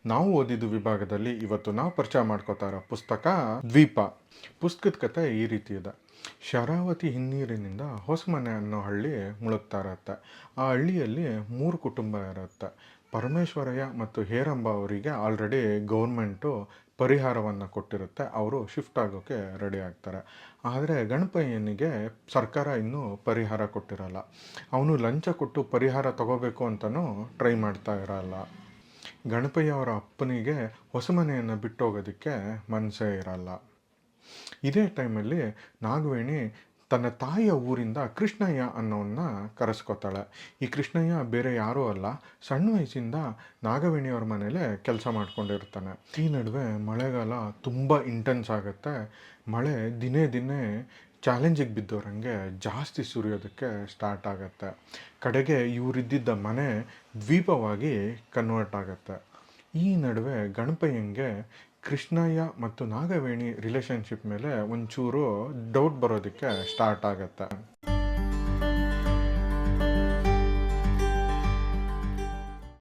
ನಾವು ಓದಿದ್ದು ವಿಭಾಗದಲ್ಲಿ ಇವತ್ತು ನಾವು ಪರಿಚಯ ಮಾಡ್ಕೋತಾ ಇರೋ ಪುಸ್ತಕ ದ್ವೀಪ. ಪುಸ್ತಕದ ಕತೆ ಈ ರೀತಿ ಇದೆ. ಶರಾವತಿ ಹಿನ್ನೀರಿನಿಂದ ಹೊಸಮನೆ ಅನ್ನೋ ಹಳ್ಳಿ ಮುಳುಗ್ತಾ ಇರುತ್ತೆ. ಆ ಹಳ್ಳಿಯಲ್ಲಿ 3 ಕುಟುಂಬ ಇರುತ್ತೆ. ಪರಮೇಶ್ವರಯ್ಯ ಮತ್ತು ಹೇರಂಬ ಅವರಿಗೆ ಆಲ್ರೆಡಿ ಗೌರ್ಮೆಂಟು ಪರಿಹಾರವನ್ನು ಕೊಟ್ಟಿರುತ್ತೆ. ಅವರು ಶಿಫ್ಟ್ ಆಗೋಕ್ಕೆ ರೆಡಿ ಆಗ್ತಾರೆ. ಆದರೆ ಗಣಪಯ್ಯನಿಗೆ ಸರ್ಕಾರ ಇನ್ನೂ ಪರಿಹಾರ ಕೊಟ್ಟಿರಲ್ಲ. ಅವನು ಲಂಚ ಕೊಟ್ಟು ಪರಿಹಾರ ತಗೋಬೇಕು ಅಂತಲೂ ಟ್ರೈ ಮಾಡ್ತಾ ಇರಲ್ಲ. ಗಣಪಯ್ಯ ಅವರ ಅಪ್ಪನಿಗೆ ಹೊಸಮನೆಯನ್ನು ಬಿಟ್ಟೋಗೋದಕ್ಕೆ ಮನಸ್ಸೇ ಇರಲ್ಲ. ಇದೇ ಟೈಮಲ್ಲಿ ನಾಗವೇಣಿ ತನ್ನ ತಾಯಿಯ ಊರಿಂದ ಕೃಷ್ಣಯ್ಯ ಅನ್ನೋನ್ನ ಕರೆಸ್ಕೊತಾಳೆ. ಈ ಕೃಷ್ಣಯ್ಯ ಬೇರೆ ಯಾರೂ ಅಲ್ಲ, ಸಣ್ಣ ವಯಸ್ಸಿಂದ ನಾಗವೇಣಿಯವ್ರ ಮನೇಲೆ ಕೆಲಸ ಮಾಡ್ಕೊಂಡಿರ್ತಾನೆ. ಈ ನಡುವೆ ಮಳೆಗಾಲ ತುಂಬ ಇಂಟೆನ್ಸ್ ಆಗುತ್ತೆ. ಮಳೆ ದಿನೇ ದಿನೇ ಚಾಲೆಂಜಿಗೆ ಬಿದ್ದೋರಂಗೆ ಜಾಸ್ತಿ ಸುರಿಯೋದಕ್ಕೆ ಸ್ಟಾರ್ಟ್ ಆಗುತ್ತೆ. ಕಡೆಗೆ ಇವರಿದ್ದಿದ್ದ ಮನೆ ದ್ವೀಪವಾಗಿ ಕನ್ವರ್ಟ್ ಆಗುತ್ತೆ. ಈ ನಡುವೆ ಗಣಪಯ್ಯಂಗೆ ಕೃಷ್ಣಯ್ಯ ಮತ್ತು ನಾಗವೇಣಿ ರಿಲೇಷನ್ಶಿಪ್ ಮೇಲೆ ಒಂಚೂರು ಡೌಟ್ ಬರೋದಕ್ಕೆ ಸ್ಟಾರ್ಟ್ ಆಗುತ್ತೆ.